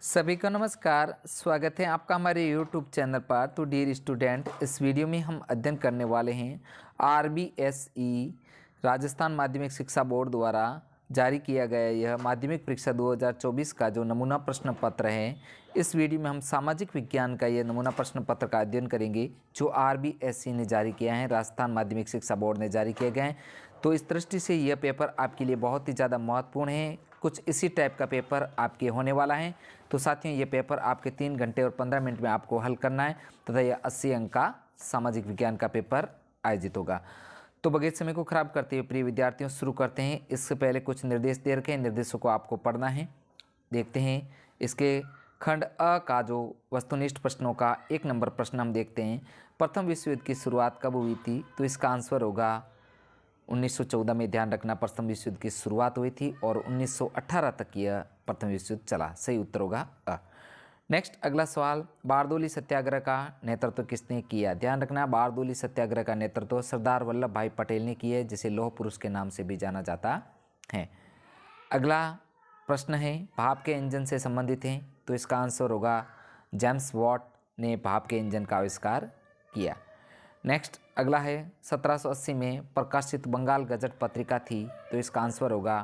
सभी को नमस्कार। स्वागत है आपका हमारे YouTube चैनल पर। तो डियर स्टूडेंट, इस वीडियो में हम अध्ययन करने वाले हैं RBSE राजस्थान माध्यमिक शिक्षा बोर्ड द्वारा जारी किया गया यह माध्यमिक परीक्षा 2024 का जो नमूना प्रश्न पत्र है। इस वीडियो में हम सामाजिक विज्ञान का यह नमूना प्रश्न पत्र का अध्ययन करेंगे जो RBSE ने जारी किया है, राजस्थान माध्यमिक शिक्षा बोर्ड ने जारी किए गए हैं। तो इस दृष्टि से यह पेपर आपके लिए बहुत ही ज़्यादा महत्वपूर्ण है। कुछ इसी टाइप का पेपर आपके होने वाला है। तो साथियों, ये पेपर आपके 3 घंटे और 15 मिनट में आपको हल करना है तथा यह 80 अंक का सामाजिक विज्ञान का पेपर आयोजित होगा। तो बगैर समय को खराब करते हुए प्रिय विद्यार्थियों शुरू करते हैं। इससे पहले कुछ निर्देश दे रखे हैं, निर्देशों को आपको पढ़ना है। देखते हैं इसके खंड अ का जो वस्तुनिष्ठ प्रश्नों का 1 नंबर प्रश्न हम देखते हैं। प्रथम विश्व युद्ध की शुरुआत कब हुई थी? तो इसका आंसर होगा 1914 में। ध्यान रखना, प्रथम विश्व युद्ध की शुरुआत हुई थी और 1918 तक यह प्रथम विश्व युद्ध चला। सही उत्तर होगा अ। नेक्स्ट अगला सवाल, बारदोली सत्याग्रह का नेतृत्व किसने किया? ध्यान रखना, बारदोली सत्याग्रह का नेतृत्व सरदार वल्लभ भाई पटेल ने किया है, जिसे लौह पुरुष के नाम से भी जाना जाता है। अगला प्रश्न है भाप के इंजन से संबंधित है। तो इसका आंसर होगा जेम्स वॉट ने भाप के इंजन का आविष्कार किया। नेक्स्ट अगला है 1780 में प्रकाशित बंगाल गजट पत्रिका थी। तो इसका आंसर होगा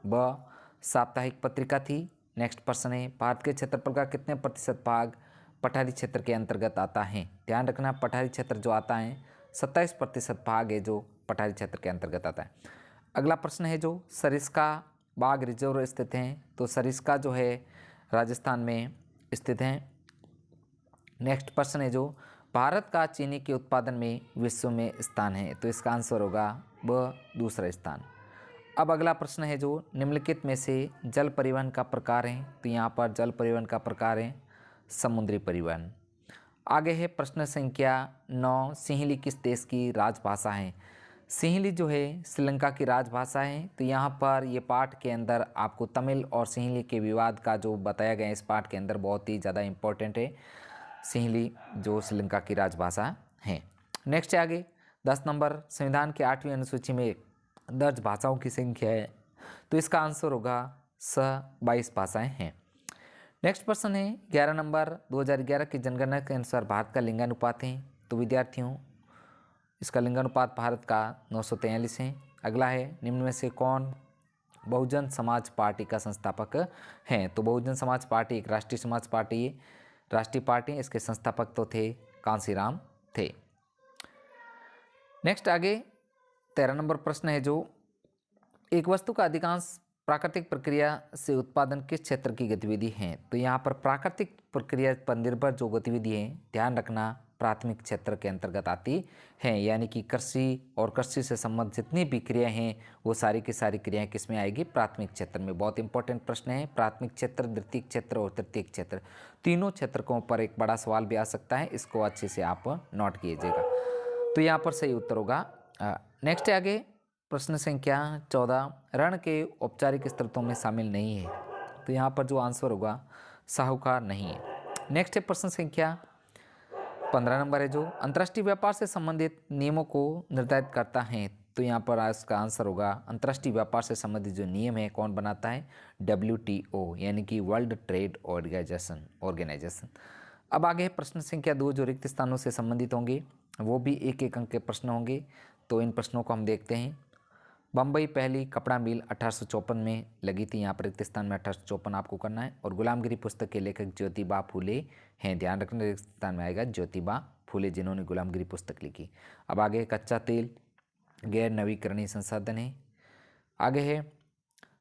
ब साप्ताहिक पत्रिका थी। नेक्स्ट प्रश्न है भारत के क्षेत्रफल का कितने प्रतिशत भाग पठारी क्षेत्र के अंतर्गत आता है? ध्यान रखना, पठारी क्षेत्र जो आता है 27% भाग है जो पठारी क्षेत्र के अंतर्गत आता है। अगला प्रश्न है जो सरिस्का बाघ रिजर्व स्थित हैं। तो सरिस्का जो है राजस्थान में स्थित हैं। नेक्स्ट प्रश्न है जो भारत का चीनी के उत्पादन में विश्व में स्थान है। तो इसका आंसर होगा ब दूसरा स्थान। अब अगला प्रश्न है जो निम्नलिखित में से जल परिवहन का प्रकार है। तो यहाँ पर जल परिवहन का प्रकार है समुद्री परिवहन। आगे है प्रश्न संख्या 9, सिंहली किस देश की राजभाषा है? सिंहली जो है श्रीलंका की राजभाषा है। तो यहाँ पर ये पाठ के अंदर आपको तमिल और सिंहली के विवाद का जो बताया गया है इस पाठ के अंदर बहुत ही ज़्यादा इम्पोर्टेंट है। सिंहली जो श्रीलंका की राजभाषा है। नेक्स्ट आगे 10 नंबर, संविधान के 8वीं अनुसूची में दर्ज भाषाओं की संख्या है। तो इसका आंसर होगा स 22 भाषाएं हैं। नेक्स्ट प्रश्न है 11 नंबर, 2011 की जनगणना के अनुसार भारत का लिंगानुपात है। तो विद्यार्थियों इसका लिंगानुपात भारत का 943 है। अगला है निम्न में से कौन बहुजन समाज पार्टी का संस्थापक है? तो बहुजन समाज पार्टी एक राष्ट्रीय समाज पार्टी है, राष्ट्रीय पार्टी। इसके संस्थापक तो थे कांसीराम थे। नेक्स्ट आगे 13 नंबर प्रश्न है जो एक वस्तु का अधिकांश प्राकृतिक प्रक्रिया से उत्पादन किस क्षेत्र की गतिविधि है? तो यहाँ पर प्राकृतिक प्रक्रिया पर निर्भर जो गतिविधि है, ध्यान रखना, प्राथमिक क्षेत्र के अंतर्गत आती हैं। यानी कि कृषि और कृषि से संबंधित जितनी भी क्रियाएं हैं वो सारी की सारी क्रियाएं किस में आएगी? प्राथमिक क्षेत्र में। बहुत इंपॉर्टेंट प्रश्न है। प्राथमिक क्षेत्र, द्वितीयक क्षेत्र और तृतीयक क्षेत्र, तीनों क्षेत्रकों पर एक बड़ा सवाल भी आ सकता है। इसको अच्छे से आप नोट कीजिएगा। तो यहाँ पर सही उत्तर होगा। नेक्स्ट आगे प्रश्न संख्या 14, ऋण के औपचारिक स्रोतों में शामिल नहीं है। तो यहाँ पर जो आंसर होगा साहूकार नहीं है। नेक्स्ट है प्रश्न संख्या 15 नंबर है जो अंतर्राष्ट्रीय व्यापार से संबंधित नियमों को निर्धारित करता है। तो यहाँ पर इसका आंसर होगा अंतर्राष्ट्रीय व्यापार से संबंधित जो नियम है कौन बनाता है? WTO यानी कि वर्ल्ड ट्रेड ऑर्गेनाइजेशन। अब आगे है प्रश्न संख्या 2 जो रिक्त स्थानों से संबंधित होंगे, वो भी एक एक अंक के प्रश्न होंगे। तो इन प्रश्नों को हम देखते हैं। बम्बई पहली कपड़ा मिल 1854 में लगी थी। यहाँ पर रिक्त स्थान में 1854 आपको करना है। और गुलामगिरी पुस्तक के लेखक ज्योतिबा फूले हैं। ध्यान रखना, रिक्त स्थान में आएगा ज्योतिबा फूले जिन्होंने गुलामगिरी पुस्तक लिखी। अब आगे कच्चा तेल गैर नवीकरणीय संसाधन है। आगे है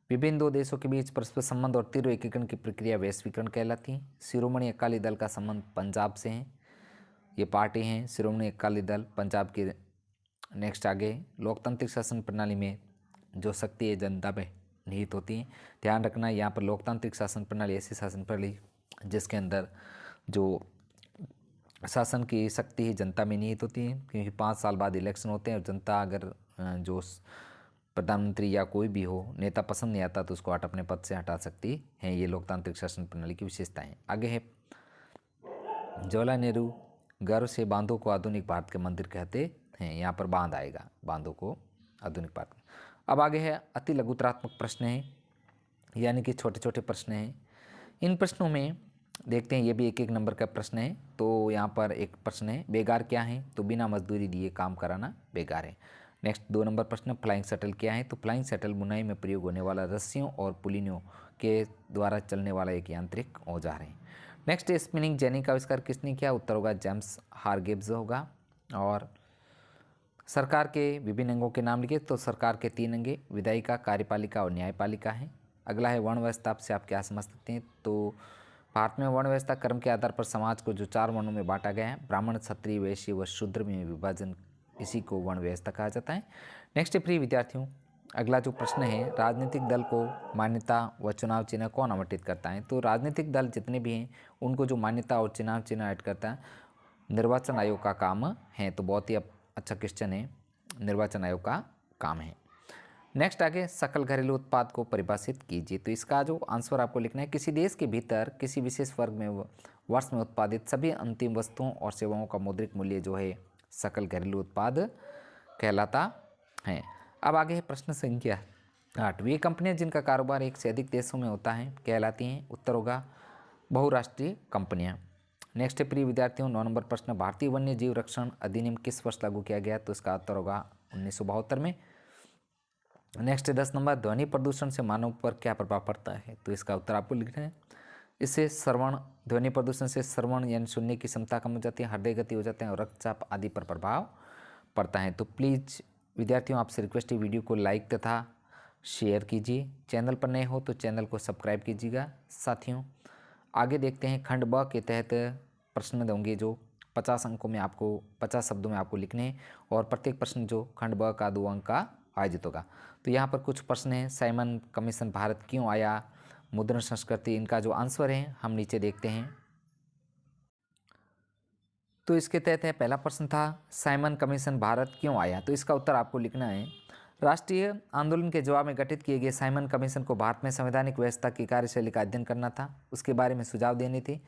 विभिन्न दो देशों के बीच परस्पर संबंध और तीव्र एकीकरण की प्रक्रिया वैश्वीकरण कहलाती है। शिरोमणि अकाली दल का संबंध पंजाब से है। ये पार्टी हैं शिरोमणि अकाली दल पंजाब की। नेक्स्ट आगे लोकतांत्रिक शासन प्रणाली में जो शक्ति है जनता में निहित होती है। ध्यान रखना, यहाँ पर लोकतांत्रिक शासन प्रणाली ऐसी शासन प्रणाली जिसके अंदर जो शासन की शक्ति है जनता में निहित होती है। क्योंकि 5 साल बाद इलेक्शन होते हैं और जनता अगर जो प्रधानमंत्री या कोई भी हो नेता पसंद नहीं आता तो उसको अपने पद से हटा सकती है। ये लोकतांत्रिक शासन प्रणाली की विशेषताएं हैं। आगे है जवाहरलाल नेहरू गर्व से बांधों को आधुनिक भारत के मंदिर कहते हैं। यहाँ पर बांध आएगा, बांधों को आधुनिक भारत। अब आगे है अति लघुतरात्मक प्रश्न है, यानी कि छोटे छोटे प्रश्न हैं। इन प्रश्नों में देखते हैं, ये भी एक एक नंबर का प्रश्न है। तो यहाँ पर एक प्रश्न है, बेगार क्या है? तो बिना मजदूरी दिए काम कराना बेगार है। नेक्स्ट 2 नंबर प्रश्न, फ्लाइंग शटल क्या है? तो फ्लाइंग शटल बुनाई में प्रयोग होने वाला रस्सियों और पुलियों के द्वारा चलने वाला एक यांत्रिक औजार है। नेक्स्ट, स्पिनिंग जेनी का आविष्कार किसने किया? उत्तर होगा जेम्स हारग्रीव्स होगा। और सरकार के विभिन्न अंगों के नाम लिखिए। तो सरकार के 3 अंगे, विधायिका, कार्यपालिका और न्यायपालिका है। अगला है वर्ण व्यवस्था, से आप क्या समझ सकते हैं? तो भारत में वर्ण व्यवस्था कर्म के आधार पर समाज को जो 4 वर्णों में बांटा गया है, ब्राह्मण, क्षत्रिय, वैश्य व शूद्र में विभाजन, इसी को वर्ण व्यवस्था कहा जाता है। नेक्स्ट प्रिय विद्यार्थियों, अगला जो प्रश्न है, राजनीतिक दल को मान्यता व चुनाव चिन्ह कौन आवंटित करता है? तो राजनीतिक दल जितने भी हैं उनको जो मान्यता और चुनाव चिन्ह ऐड करता है, निर्वाचन आयोग का काम है। तो बहुत ही अच्छा क्वेश्चन है, निर्वाचन आयोग का काम है। नेक्स्ट आगे, सकल घरेलू उत्पाद को परिभाषित कीजिए। तो इसका जो आंसर आपको लिखना है, किसी देश के भीतर किसी विशेष वर्ग में वर्ष में उत्पादित सभी अंतिम वस्तुओं और सेवाओं का मौद्रिक मूल्य जो है सकल घरेलू उत्पाद कहलाता है। अब आगे है प्रश्न संख्या 8, वे कंपनियां जिनका कारोबार एक से अधिक देशों में होता है कहलाती हैं? उत्तर होगा बहुराष्ट्रीय कंपनियां। नेक्स्ट है प्रिय विद्यार्थियों 9 नंबर प्रश्न, भारतीय वन्य जीव रक्षण अधिनियम किस वर्ष लागू किया गया? तो इसका उत्तर होगा 1972 में। नेक्स्ट है 10 नंबर, ध्वनि प्रदूषण से मानव पर क्या प्रभाव पड़ता है? तो इसका उत्तर आपको लिखना है। इससे श्रवण, ध्वनि प्रदूषण से श्रवण यानी सुनने की क्षमता कम हो जाती है, हृदय गति हो जाते हैं और रक्तचाप आदि पर प्रभाव पड़ता है। तो प्लीज़ विद्यार्थियों आपसे रिक्वेस्ट है, वीडियो को लाइक तथा शेयर कीजिए। चैनल पर नए हो तो चैनल को सब्सक्राइब कीजिएगा। साथियों आगे देखते हैं, खंड ब के तहत प्रश्न होंगे जो 50 अंकों में आपको 50 शब्दों में आपको लिखने हैं और प्रत्येक प्रश्न जो खंड ब का 2 अंक का आयोजित होगा। तो यहाँ पर कुछ प्रश्न हैं, साइमन कमीशन भारत क्यों आया, मुद्रण संस्कृति, इनका जो आंसर है हम नीचे देखते हैं। तो इसके तहत है, पहला प्रश्न था साइमन कमीशन भारत क्यों आया? तो इसका उत्तर आपको लिखना है, राष्ट्रीय आंदोलन के जवाब में गठित किए गए साइमन कमीशन को भारत में संवैधानिक व्यवस्था की कार्यशैली का अध्ययन करना था, उसके बारे में सुझाव देने थे।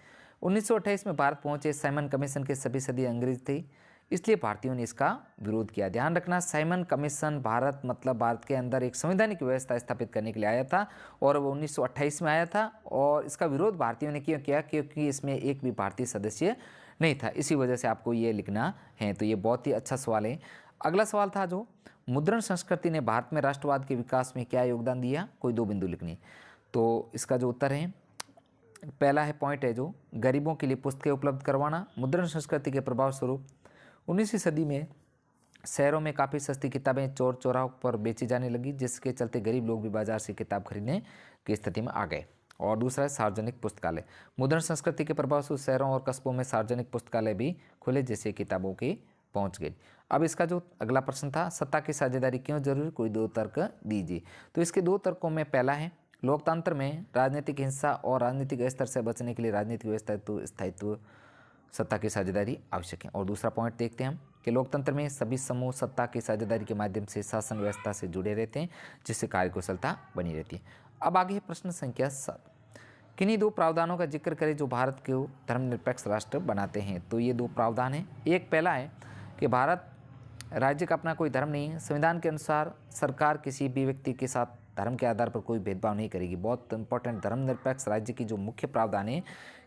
1928 में भारत पहुंचे साइमन कमीशन के सभी सदस्य अंग्रेज थे, इसलिए भारतीयों ने इसका विरोध किया। ध्यान रखना, साइमन कमीशन भारत मतलब भारत के अंदर एक संवैधानिक व्यवस्था स्थापित करने के लिए आया था और वो 1928 में आया था और इसका विरोध भारतीयों ने क्यों किया? क्योंकि इसमें एक भी भारतीय सदस्य नहीं था, इसी वजह से आपको ये लिखना है। तो ये बहुत ही अच्छा सवाल है। अगला सवाल था जो, मुद्रण संस्कृति ने भारत में राष्ट्रवाद के विकास में क्या योगदान दिया? कोई 2 बिंदु लिखनी। तो इसका जो उत्तर है, पहला है पॉइंट है जो, गरीबों के लिए पुस्तकें उपलब्ध करवाना। मुद्रण संस्कृति के प्रभाव स्वरूप 19वीं सदी में शहरों में काफ़ी सस्ती किताबें चौर चौराहों पर बेची जाने लगी, जिसके चलते गरीब लोग भी बाजार से किताब खरीदने की स्थिति में आ गए। और दूसरा है सार्वजनिक पुस्तकालय। मुद्रण संस्कृति के प्रभाव से शहरों और कस्बों में सार्वजनिक पुस्तकालय भी खुले, जिससे किताबों की पहुंच गई। अब इसका जो अगला प्रश्न था, सत्ता की साझेदारी क्यों जरूरी? कोई 2 तर्क दीजिए। तो इसके 2 तर्कों में पहला है, लोकतंत्र में राजनीतिक हिंसा और राजनीतिक स्तर से बचने के लिए राजनीतिक व्यवस्था तो स्थायित्व सत्ता की साझेदारी आवश्यक है। और दूसरा पॉइंट देखते हैं हम कि लोकतंत्र में सभी समूह सत्ता की साझेदारी के माध्यम से शासन व्यवस्था से जुड़े रहते हैं, जिससे कार्यकुशलता बनी रहती है। अब आगे है प्रश्न संख्या 7, किन्हीं 2 प्रावधानों का जिक्र करें जो भारत को धर्मनिरपेक्ष राष्ट्र बनाते हैं। तो ये 2 प्रावधान हैं। एक पहला है कि भारत राज्य का अपना कोई धर्म नहीं है, संविधान के अनुसार सरकार किसी भी व्यक्ति के साथ धर्म के आधार पर कोई भेदभाव नहीं करेगी। बहुत इंपॉर्टेंट, धर्मनिरपेक्ष राज्य की जो मुख्य प्रावधान है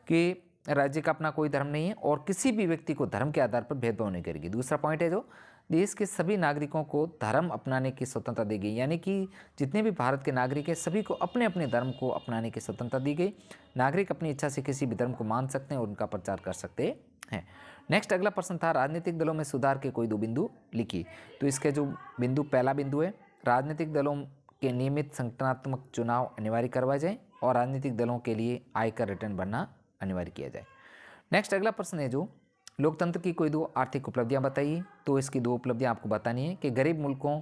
कि राज्य का अपना कोई धर्म नहीं है और किसी भी व्यक्ति को धर्म के आधार पर भेदभाव नहीं करेगी। दूसरा पॉइंट है जो, देश के सभी नागरिकों को धर्म अपनाने की स्वतंत्रता दी गई, यानी कि जितने भी भारत के नागरिक हैं सभी को अपने अपने धर्म को अपनाने की स्वतंत्रता दी गई। नागरिक अपनी इच्छा से किसी भी धर्म को मान सकते हैं और उनका प्रचार कर सकते हैं। नेक्स्ट अगला प्रश्न था, राजनीतिक दलों में सुधार के कोई 2 बिंदु लिखिए। तो इसके जो बिंदु, पहला बिंदु है, राजनीतिक दलों के नियमित संगठनात्मक चुनाव अनिवार्य करवाए जाए और राजनीतिक दलों के लिए आयकर रिटर्न भरना अनिवार्य किया जाए। नेक्स्ट अगला प्रश्न है जो, लोकतंत्र की कोई 2 आर्थिक उपलब्धियां बताइए। तो इसकी 2 उपलब्धियां आपको बतानी है कि गरीब मुल्कों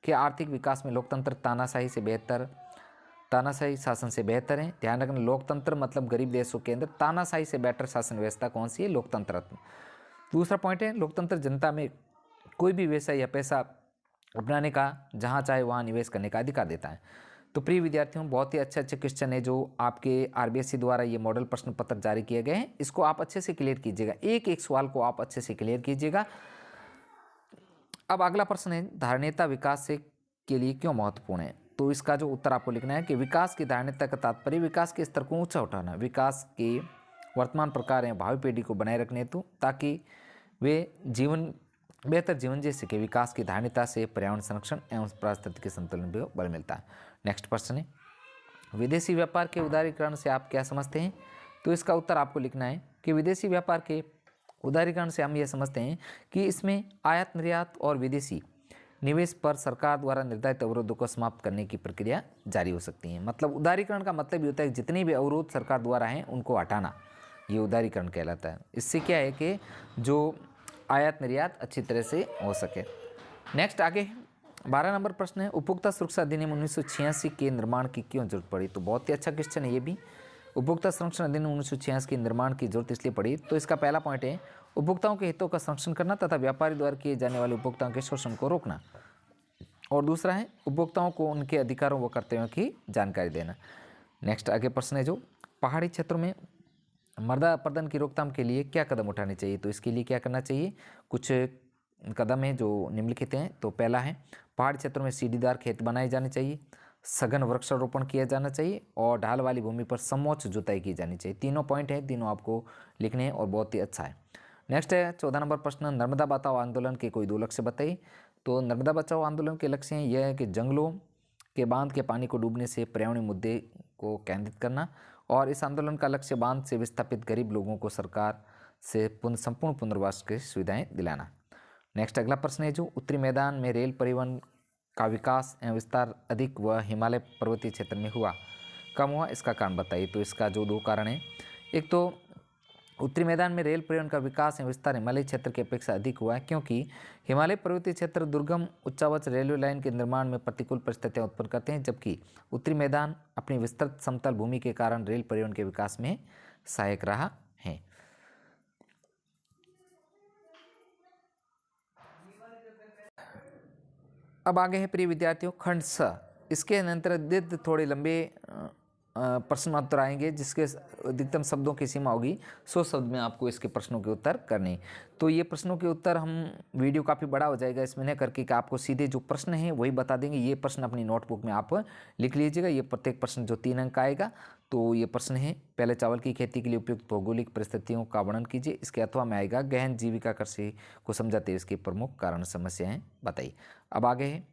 के आर्थिक विकास में लोकतंत्र तानाशाही शासन से बेहतर है। ध्यान रखना, लोकतंत्र मतलब गरीब देशों के अंदर तानाशाही से बेहतर शासन व्यवस्था कौन सी है? लोकतंत्र। दूसरा पॉइंट है, लोकतंत्र जनता में कोई भी व्यवसाय या पैसा अपनाने का, जहाँ चाहे वहाँ निवेश करने का अधिकार देता है। तो प्रिय विद्यार्थियों, बहुत ही अच्छे क्वेश्चन है जो आपके आरबीएससी द्वारा ये मॉडल प्रश्न पत्र जारी किए गए हैं, इसको आप अच्छे से क्लियर कीजिएगा। एक एक सवाल को आप अच्छे से क्लियर कीजिएगा। अब अगला प्रश्न है, धारणेता विकास से के लिए क्यों महत्वपूर्ण है? तो इसका जो उत्तर आपको लिखना है कि विकास की धारणता का तात्पर्य विकास के स्तर को ऊंचा उठाना, विकास के वर्तमान प्रकार या भावी पीढ़ी को बनाए रखने हेतु ताकि वे बेहतर जीवन जी सके। विकास की धारणता से पर्यावरण संरक्षण एवं पारिस्थितिक संतुलन को बल मिलता है। नेक्स्ट प्रश्न है, विदेशी व्यापार के उदारीकरण से आप क्या समझते हैं? तो इसका उत्तर आपको लिखना है कि विदेशी व्यापार के उदारीकरण से हम यह समझते हैं कि इसमें आयात निर्यात और विदेशी निवेश पर सरकार द्वारा निर्धारित अवरोधों को समाप्त करने की प्रक्रिया जारी हो सकती है। मतलब उदारीकरण का मतलब ये होता है कि जितने भी अवरोध सरकार द्वारा हैं उनको हटाना, ये उदारीकरण कहलाता है। इससे क्या है कि जो आयात निर्यात अच्छी तरह से हो सके। नेक्स्ट आगे 12 नंबर प्रश्न है, उपभोक्ता सुरक्षा अधिनियम 1986 के निर्माण की क्यों जरूरत पड़ी? तो बहुत ही अच्छा क्वेश्चन है ये भी। उपभोक्ता संरक्षण अधिनियम 1986 के निर्माण की जरूरत इसलिए पड़ी, तो इसका पहला पॉइंट है उपभोक्ताओं के हितों का संरक्षण करना तथा व्यापारी द्वारा किए जाने वाले उपभोक्ताओं के शोषण को रोकना, और दूसरा है उपभोक्ताओं को उनके अधिकारों व कर्तव्यों की जानकारी देना। नेक्स्ट आगे प्रश्न है जो पहाड़ी क्षेत्रों में मृदा अपरदन की रोकथाम के लिए क्या कदम उठाने चाहिए? तो इसके लिए क्या करना चाहिए? कुछ कदम है जो निम्नलिखित हैं। तो पहला है पहाड़ी क्षेत्रों में सीढ़ीदार खेत बनाए जाने चाहिए, सघन वृक्षारोपण किया जाना चाहिए और ढाल वाली भूमि पर समोच्च जुताई की जानी चाहिए। तीनों पॉइंट हैं, तीनों आपको लिखने हैं और बहुत ही अच्छा है। नेक्स्ट है 14 नंबर प्रश्न, नर्मदा बचाओ आंदोलन के कोई 2 लक्ष्य बताइए। तो नर्मदा बचाओ आंदोलन के लक्ष्य हैं यह है कि जंगलों के बांध के पानी को डूबने से पर्यावरणीय मुद्दे को केंद्रित करना, और इस आंदोलन का लक्ष्य बांध से विस्थापित गरीब लोगों को सरकार से संपूर्ण पुनर्वास की सुविधाएं दिलाना। नेक्स्ट अगला प्रश्न है जो उत्तरी मैदान में रेल परिवहन का विकास एवं विस्तार अधिक व हिमालय पर्वतीय क्षेत्र में हुआ, कम हुआ, इसका कारण बताइए। तो इसका जो 2 कारण है, एक तो उत्तरी मैदान में रेल परिवहन का विकास एवं विस्तार हिमालय क्षेत्र की अपेक्षा अधिक हुआ है क्योंकि हिमालय पर्वतीय क्षेत्र दुर्गम उच्चावच रेलवे लाइन के निर्माण में प्रतिकूल परिस्थितियां उत्पन्न करते हैं, जबकि उत्तरी मैदान अपनी विस्तृत समतल भूमि के कारण रेल परिवहन के विकास में सहायक रहा है। अब आगे है प्रिय विद्यार्थियों खंड स। इसके अंतर्गत थोड़े लंबे प्रश्न उत्तर आएंगे जिसके अधिकतम शब्दों की सीमा होगी 100 शब्द में आपको इसके प्रश्नों के उत्तर करने। तो ये प्रश्नों के उत्तर हम वीडियो काफ़ी बड़ा हो जाएगा इसमें न करके कि आपको सीधे जो प्रश्न है वही बता देंगे। ये प्रश्न अपनी नोटबुक में आप लिख लीजिएगा। ये प्रत्येक प्रश्न जो 3 अंक आएगा। तो ये प्रश्न है, पहले चावल की खेती के लिए उपयुक्त भौगोलिक परिस्थितियों का वर्णन कीजिए। इसके अथवा में आएगा गहन जीविका कृषि को समझाते हुए इसके प्रमुख कारण समस्याएं बताइए। अब आगे है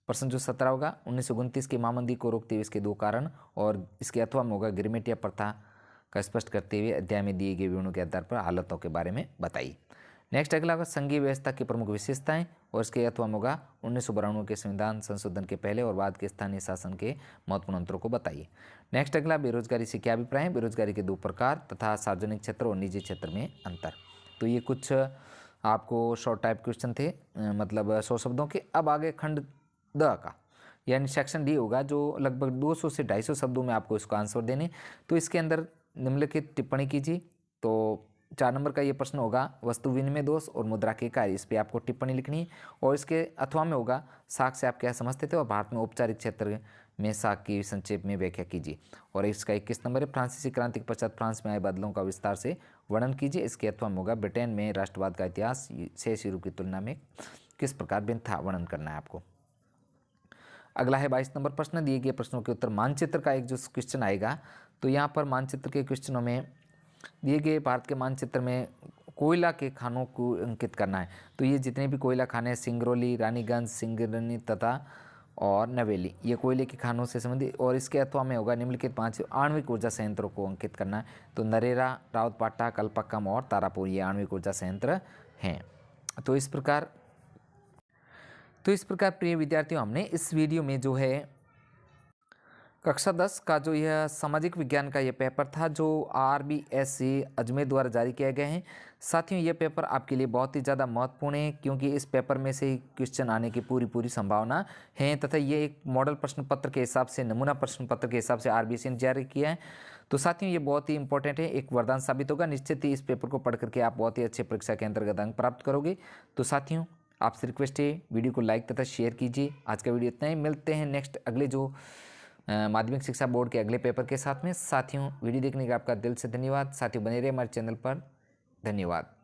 प्रश्न जो 17 होगा 1929 की मामंदी को रोकते हुए इसके 2 कारण, और इसके अथवा में होगा गिरमिटिया प्रथा का स्पष्ट करते हुए अध्याय में दिए गए विवरणों के आधार पर हालतों के बारे में बताइए। नेक्स्ट अगला होगा संघीय व्यवस्था की प्रमुख विशेषताएं, और इसके अथवा में होगा 1992 के संविधान संशोधन के पहले और बाद के स्थानीय शासन के महत्वपूर्ण अंतरों को बताइए। नेक्स्ट अगला बेरोजगारी से क्या अभिप्राय है, बेरोजगारी के 2 प्रकार तथा सार्वजनिक क्षेत्र और निजी क्षेत्र में अंतर। तो ये कुछ आपको शॉर्ट टाइप क्वेश्चन थे, मतलब 100 शब्दों के। अब आगे खंड द का यानी सेक्शन डी होगा जो लगभग 200 से 250 शब्दों में आपको इसको आंसर देने। तो इसके अंदर निम्नलिखित टिप्पणी कीजिए। तो 4 नंबर का ये प्रश्न होगा वस्तु विनिमय दोष और मुद्रा के कार्य, इस पर आपको टिप्पणी लिखनी है। और इसके अथवा में होगा साख से आप क्या समझते थे और भारत में औपचारिक क्षेत्र में साख की संक्षेप में व्याख्या कीजिए। और इसका 21 नंबर है फ्रांसीसी क्रांति के पश्चात फ्रांस में आए बदलावों का विस्तार से वर्णन कीजिए। इसके अथवा में होगा ब्रिटेन में राष्ट्रवाद का इतिहास शेष यूरोप की तुलना में किस प्रकार भिन्न था, वर्णन करना है आपको। अगला है 22 नंबर प्रश्न, दिए गए प्रश्नों के उत्तर। मानचित्र का एक जो क्वेश्चन आएगा, तो यहाँ पर मानचित्र के क्वेश्चनों में दिए गए भारत के मानचित्र में कोयला के खानों को अंकित करना है। तो ये जितने भी कोयला खाने सिंगरौली, रानीगंज, सिंगरनी तथा और नवेली, ये कोयले के खानों से संबंधित। और इसके अथवा में होगा निम्नलिखित 5 आणविक ऊर्जा संयंत्रों को अंकित करना है। तो नरेरा, रावतपाटा, कल्पक्कम और तारापुर ये आणविक ऊर्जा संयंत्र हैं। तो इस प्रकार प्रिय विद्यार्थियों हमने इस वीडियो में जो है कक्षा 10 का जो यह सामाजिक विज्ञान का यह पेपर था जो RBSE अजमेर द्वारा जारी किया गया है। साथियों ये पेपर आपके लिए बहुत ही ज़्यादा महत्वपूर्ण है क्योंकि इस पेपर में से ही क्वेश्चन आने की पूरी संभावना है तथा ये एक मॉडल प्रश्न पत्र के हिसाब से, नमूना प्रश्न पत्र के हिसाब से RBSE ने जारी किया है। तो साथियों ये बहुत ही इंपॉर्टेंट है, एक वरदान साबित होगा। निश्चित ही इस पेपर को पढ़ करके आप बहुत ही अच्छे परीक्षा के अंतर्गत अंक प्राप्त करोगे। तो साथियों आपसे रिक्वेस्ट है वीडियो को लाइक तथा शेयर कीजिए। आज का वीडियो इतना ही, मिलते हैं नेक्स्ट अगले जो माध्यमिक शिक्षा बोर्ड के अगले पेपर के साथ में। साथियों वीडियो देखने का आपका दिल से धन्यवाद। साथियों बने रहे हमारे चैनल पर। धन्यवाद।